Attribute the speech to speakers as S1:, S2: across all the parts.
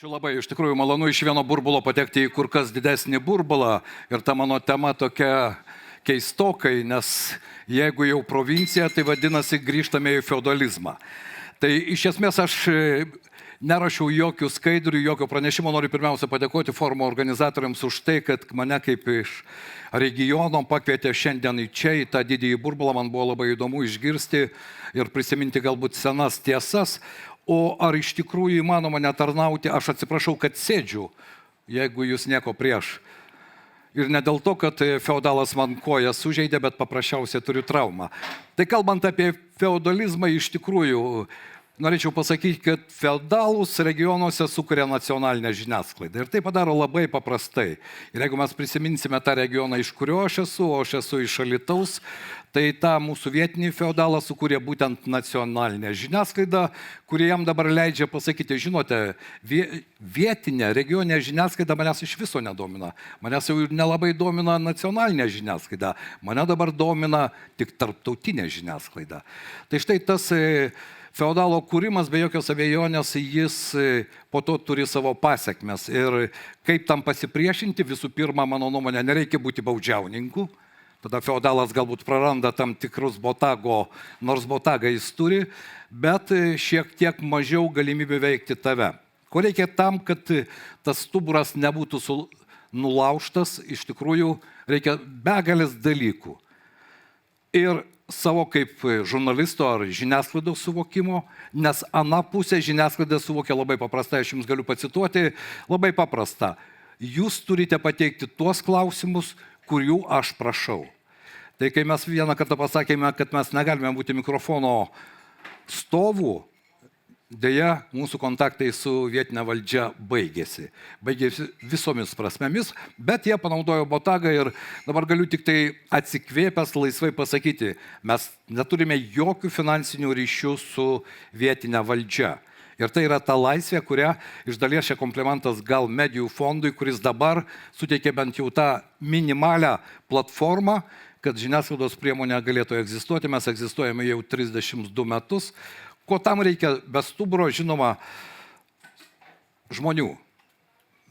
S1: Ačiū labai, iš tikrųjų malonu iš vieno burbulo patekti į kur kas didesnį burbulą ir ta mano tema tokia keistokai, nes jeigu jau provincija, tai vadinasi grįžtame į feudalizmą. Tai iš esmės aš nerašiau jokių skaidrių, jokio pranešimo, noriu pirmiausia padėkoti forumo organizatoriams už tai, kad mane kaip iš regiono pakvietė šiandien į čia, į tą didįjį burbulą, man buvo labai įdomu išgirsti ir prisiminti galbūt senas tiesas. O ar iš tikrųjų įmanoma netarnauti, aš atsiprašau, kad sėdžiu, jeigu jūs nieko prieš. Ir ne dėl to, kad feudalas man koją sužeidė, bet paprasčiausiai turiu traumą. Tai kalbant apie feudalizmą, iš tikrųjų, norėčiau pasakyti, kad feudalus regionuose sukuria nacionalinę žiniasklaidą. Ir tai padaro labai paprastai. Ir jeigu mes prisiminsime tą regioną, iš kurio aš esu iš Alytaus, tai tą mūsų vietinį feudalą sukūrė būtent nacionalinė žiniasklaida, kurie jam dabar leidžia pasakyti, žinote, vietinė, regioninė žiniasklaida manęs iš viso nedomina. Manęs jau ir nelabai domina nacionalinė žiniasklaida. Mane dabar domina tik tarptautinė žiniasklaida. Tai štai tas feudalo kūrimas, be jokios abejonės, jis po to turi savo pasiekmes. Ir kaip tam pasipriešinti, visų pirma, mano nuomonė, nereikia būti baudžiauninku. Tada feudalas galbūt praranda tam tikrus botago, nors botagą jis turi, bet šiek tiek mažiau galimybių veikti tave. Ko reikia tam, kad tas stuburas nebūtų nulaužtas, iš tikrųjų reikia begalės dalykų. Ir savo kaip žurnalisto ar žiniasklaidos suvokimo, nes ana pusė žiniasklaida suvokia labai paprastai, aš jums galiu pacituoti, labai paprasta. Jūs turite pateikti tuos klausimus, kurių aš prašau. Tai kai mes vieną kartą pasakėme, kad mes negalime būti mikrofono stovų, deja, mūsų kontaktai su vietinė valdžia baigėsi. Baigėsi visomis prasmėmis, bet jie panaudojo botagą ir dabar galiu tik tai atsikvėpęs laisvai pasakyti, mes neturime jokių finansinių ryšių su vietinė valdžia. Ir tai yra ta laisvė, kurią iš dalies čia komplimentas gal medijų fondui, kuris dabar suteikė bent jau tą minimalią platformą, kad žiniasklaidos priemonė galėtų egzistuoti. Mes egzistuojame jau 32 metus. Ko tam reikia be stuburo, žinoma, žmonių.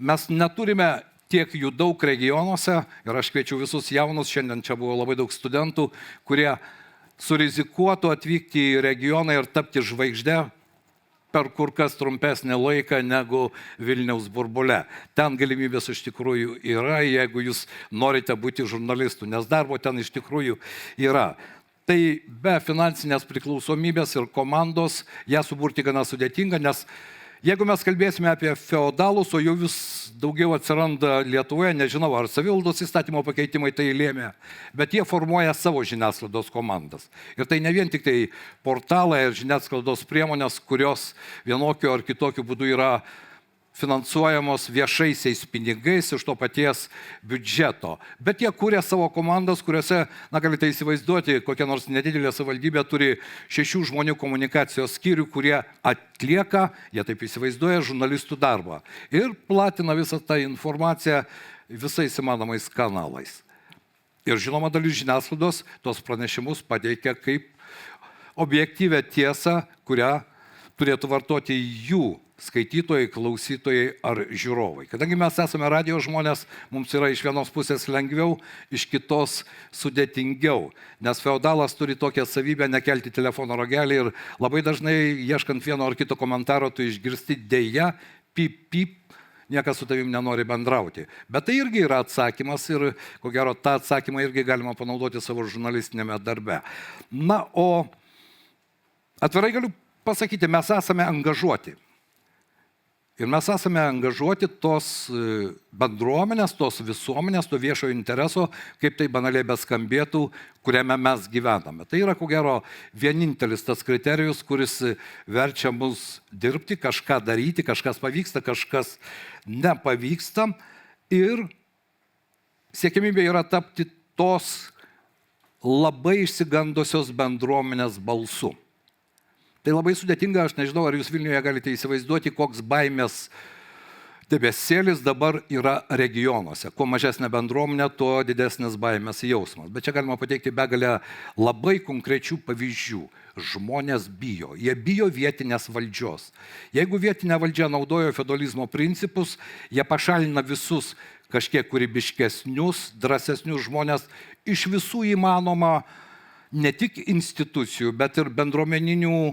S1: Mes neturime tiek jų daug regionuose ir aš kviečiu visus jaunus, šiandien čia buvo labai daug studentų, kurie surizikuotų atvykti į regioną ir tapti žvaigžde per kur kas trumpesnį laiką negu Vilniaus burbule. Ten galimybės iš tikrųjų yra, jeigu jūs norite būti žurnalistu, nes darbo ten iš tikrųjų yra. Tai be finansinės priklausomybės ir komandos ją suburti gana sudėtinga, nes jeigu mes kalbėsime apie feodalus, o jų vis daugiau atsiranda Lietuvoje, nežinau, ar savivaldos įstatymo pakeitimai tai lėmė, bet jie formuoja savo žiniasklaidos komandas. Ir tai ne vien tik tai portalai ir žiniasklaidos priemonės, kurios vienokiu ar kitokiu būdu yra finansuojamos viešaisiais pinigais iš to paties biudžeto. Bet jie kūrė savo komandas, kuriuose, galite įsivaizduoti, kokia nors nedidelė savivaldybė turi 6 žmonių komunikacijos skyrių, kurie atlieka, jie taip įsivaizduoja, žurnalistų darbą. Ir platina visą tą informaciją visais įmanomais kanalais. Ir žinoma, dalis žiniasklaidos tos pranešimus pateikia kaip objektyvę tiesą, kurią turėtų vartoti jų skaitytojai, klausytojai ar žiūrovai. Kadangi mes esame radijo žmonės, mums yra iš vienos pusės lengviau, iš kitos sudėtingiau, nes feudalas turi tokią savybę nekelti telefono ragelį ir labai dažnai, ieškant vieno ar kito komentaro, tu išgirsti deja, pip, pip, niekas su tavim nenori bendrauti. Bet tai irgi yra atsakymas ir, ko gero, tą atsakymą irgi galima panaudoti savo žurnalistinėme darbe. Na, o atvirai galiu pasakyti, mes esame angažuoti. Ir mes esame angažuoti tos bendruomenės, tos visuomenės, to viešojo intereso, kaip tai banaliai beskambėtų, kuriame mes gyvename. Tai yra, ko gero, vienintelis tas kriterijus, kuris verčia mus dirbti, kažką daryti, kažkas pavyksta, kažkas nepavyksta. Ir siekiamybė yra tapti tos labai išsigandusios bendruomenės balsu. Tai labai sudėtinga, aš nežinau, ar jūs Vilniuje galite įsivaizduoti, koks baimės debesėlis dabar yra regionuose. Kuo mažesnė bendruomenė, tuo didesnis baimės jausmas. Bet čia galima pateikti begalę labai konkrečių pavyzdžių. Žmonės bijo. Jie bijo vietinės valdžios. Jeigu vietinė valdžia naudojo feodalizmo principus, jie pašalina visus kažkiek kūrybiškesnius, drąsesnius žmonės iš visų įmanoma ne tik institucijų, bet ir bendruomeninių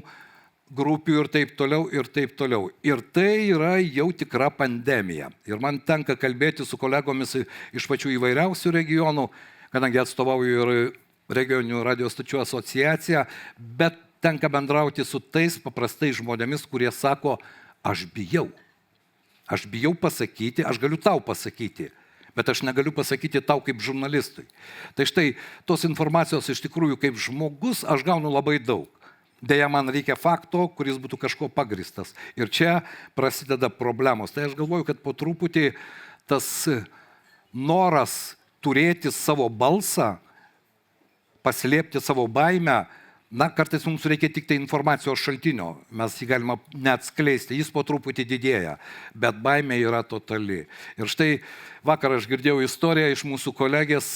S1: grupių ir taip toliau, ir taip toliau. Ir tai yra jau tikra pandemija. Ir man tenka kalbėti su kolegomis iš pačių įvairiausių regionų, kadangi atstovauju ir regioninių radio stočių asociaciją, bet tenka bendrauti su tais paprastais žmonėmis, kurie sako, aš bijau. Aš bijau pasakyti, aš galiu tau pasakyti, bet aš negaliu pasakyti tau kaip žurnalistui. Tai štai tos informacijos iš tikrųjų kaip žmogus aš gaunu labai daug. Deja, man reikia fakto, kuris būtų kažko pagristas. Ir čia prasideda problemos. Tai aš galvoju, kad po truputį tas noras turėti savo balsą, paslėpti savo baimę, kartais mums reikia tik tai informacijos šaltinio, mes jį galime neatskleisti, jis po truputį didėja, bet baimė yra totali. Ir štai vakar aš girdėjau istoriją iš mūsų kolegės,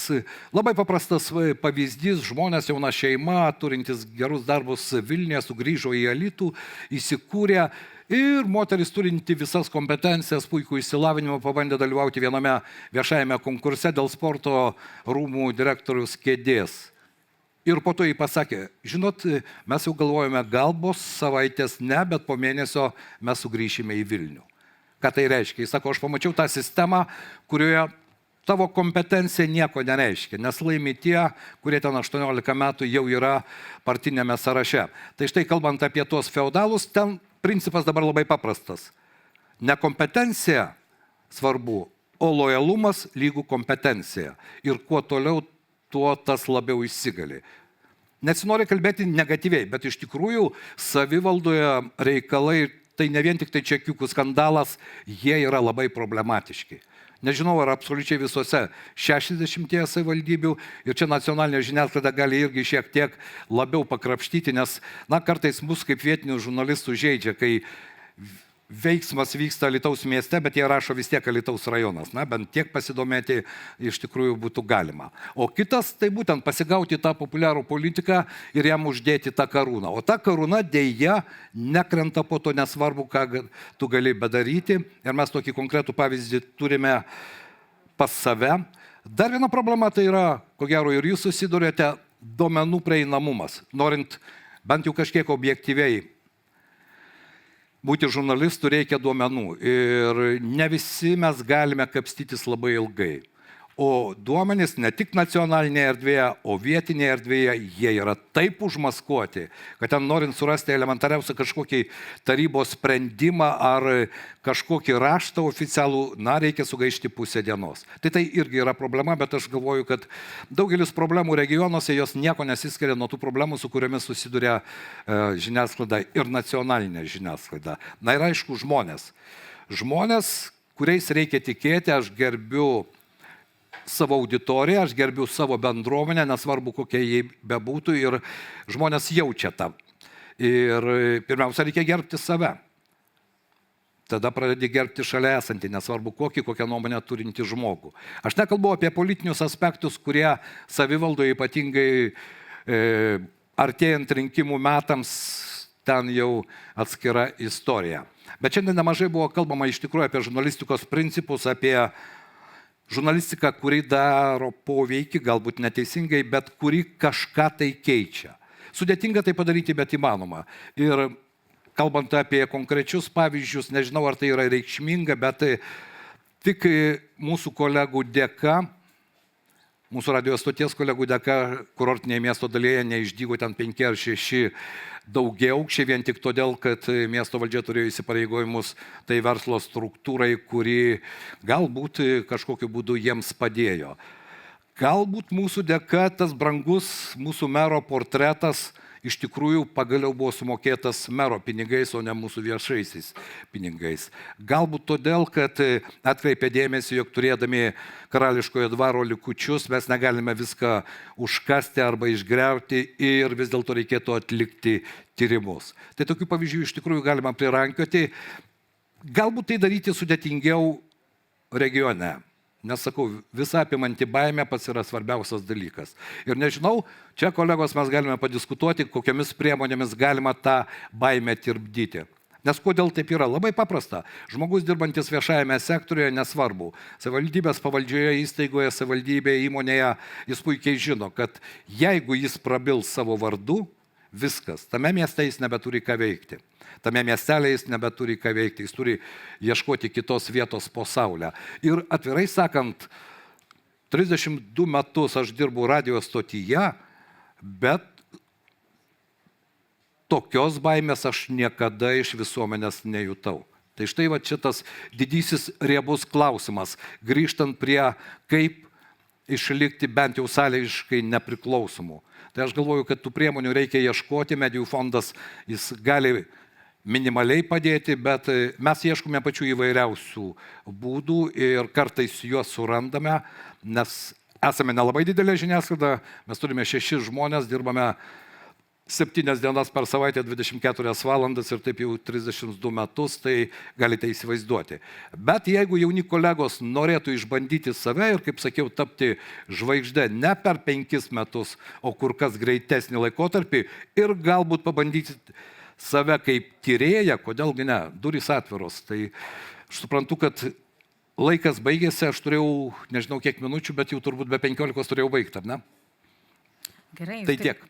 S1: labai paprastas pavyzdys, žmonės, jauna šeima, turintis gerus darbus Vilniuje, sugrįžo į Alytų, įsikūrė ir moteris turinti visas kompetencijas, puikų išsilavinimą, pabandė dalyvauti viename viešajame konkurse dėl sporto rūmų direktoriaus kėdės. Ir po to jį pasakė, žinot, mes jau galvojame, gal bus savaitės ne, bet po mėnesio mes sugrįšime į Vilnių. Ką tai reiškia? Jis sako, aš pamačiau tą sistemą, kurioje tavo kompetencija nieko nereiškia, nes laimi tie, kurie ten 18 metų jau yra partinėme sąraše. Tai štai kalbant apie tuos feodalus, ten principas dabar labai paprastas. Ne kompetencija svarbu, o lojalumas lygų kompetencija. Ir kuo toliau, tuo tas labiau įsigali. Nesinori kalbėti negatyviai, bet iš tikrųjų savivaldoje reikalai, tai ne vien tik tai čekiukų skandalas, jie yra labai problematiški. Nežinau, ar absoliučiai visose 60 savivaldybių ir čia nacionalinė žiniasklaida gali irgi šiek tiek labiau pakrapštyti, nes kartais mus kaip vietinių žurnalistų žeidžia, kai veiksmas vyksta Alytaus mieste, bet jie rašo vis tiek Alytaus rajonas. Bent tiek pasidomėti iš tikrųjų būtų galima. O kitas, tai būtent pasigauti tą populiarų politiką ir jam uždėti tą karūną. O ta karūna dėja nekrenta po to, nesvarbu, ką tu gali bedaryti. Ir mes tokį konkretų pavyzdį turime pas save. Dar viena problema tai yra, ko gero ir jūs susidurėte, duomenų prieinamumas. Norint bent jau kažkiek objektyviai būti žurnalistų, reikia duomenų ir ne visi mes galime kapstytis labai ilgai. O duomenys ne tik nacionalinėje erdvėje, o vietinėje erdvėje, jie yra taip užmaskuoti, kad ten norint surasti elementariausią kažkokį tarybos sprendimą ar kažkokį raštą oficialų, reikia sugaišti pusę dienos. Tai irgi yra problema, bet aš galvoju, kad daugelis problemų regionuose jos nieko nesiskiria nuo tų problemų, su kuriomis susiduria žiniasklaida ir nacionalinė žiniasklaida. Ir aišku, žmonės. Žmonės, kuriais reikia tikėti, aš gerbiu savo auditoriją, aš gerbiu savo bendruomenę, nesvarbu kokie jie bebūtų ir žmonės jaučia tą. Ir pirmiausia, reikia gerbti save. Tada pradedi gerbti šalia esantį, nesvarbu kokią nuomonę turinti žmogų. Aš nekalbu apie politinius aspektus, kurie savivaldoje ypatingai artėjant rinkimų metams, ten jau atskira istorija. Bet šiandien nemažai buvo kalbama iš tikrųjų apie žurnalistikos principus, apie žurnalistika, kuri daro poveikį, galbūt neteisingai, bet kuri kažką tai keičia. Sudėtinga tai padaryti, bet įmanoma. Ir kalbant apie konkrečius pavyzdžius, nežinau, ar tai yra reikšminga, bet tik mūsų kolegų dėka, mūsų radio stoties kolegų dėka, kurortinėje miesto dalyje neišdygo ten 5 ar 6 daugiaaukščiai vien tik todėl, kad miesto valdžia turėjo įsipareigojimus tai verslo struktūrai, kuri galbūt kažkokiu būdu jiems padėjo. Galbūt mūsų dėka tas brangus mūsų mero portretas iš tikrųjų pagaliau buvo sumokėtas mero pinigais, o ne mūsų viešaisiais pinigais. Galbūt todėl, kad atkreipė dėmesį, jog turėdami karališkojo dvaro likučius mes negalime viską užkasti arba išgriauti ir vis dėlto reikėtų atlikti tyrimus. Tai tokių pavyzdžių iš tikrųjų galima prirankioti. Galbūt tai daryti sudėtingiau regione. Nesakau, visą apimanti baimė pats yra svarbiausias dalykas. Ir nežinau, čia kolegos mes galime padiskutuoti, kokiamis priemonėmis galima tą baimę tirpdyti. Nes kodėl taip yra? Labai paprasta. Žmogus dirbantis viešajame sektoriuje nesvarbu. Savivaldybės pavaldžioje įstaigoje, savivaldybėje, įmonėje, jis puikiai žino, kad jeigu jis prabils savo vardu, viskas. Tame mieste jis nebeturi ką veikti. Tame miestelė jis nebeturi ką veikti. Jis turi ieškoti kitos vietos po saulę. Ir atvirai sakant, 32 metus aš dirbu radio stotyje, bet tokios baimės aš niekada iš visuomenės nejutau. Tai štai va šitas didysis riebus klausimas, grįžtant prie kaip išlikti bent jau sąlygiškai nepriklausomų. Tai aš galvoju, kad tų priemonių reikia ieškoti, medijų fondas jis gali minimaliai padėti, bet mes ieškome pačių įvairiausių būdų ir kartais juos surandame, nes esame nelabai didelė žiniasklaida, mes turime 6 žmonės, dirbame 7 dienas per savaitę, 24 valandas ir taip jau 32 metus, tai galite įsivaizduoti. Bet jeigu jauni kolegos norėtų išbandyti save ir, kaip sakiau, tapti žvaigžde ne per 5 metus, o kur kas greitesnį laikotarpį ir galbūt pabandyti save kaip tyrėją, kodėlgi ne, durys atviros. Tai aš suprantu, kad laikas baigėsi, aš turėjau nežinau kiek minučių, bet jau turbūt be 15 turėjau baigti, ar ne?
S2: Gerai.
S1: Tai tiek.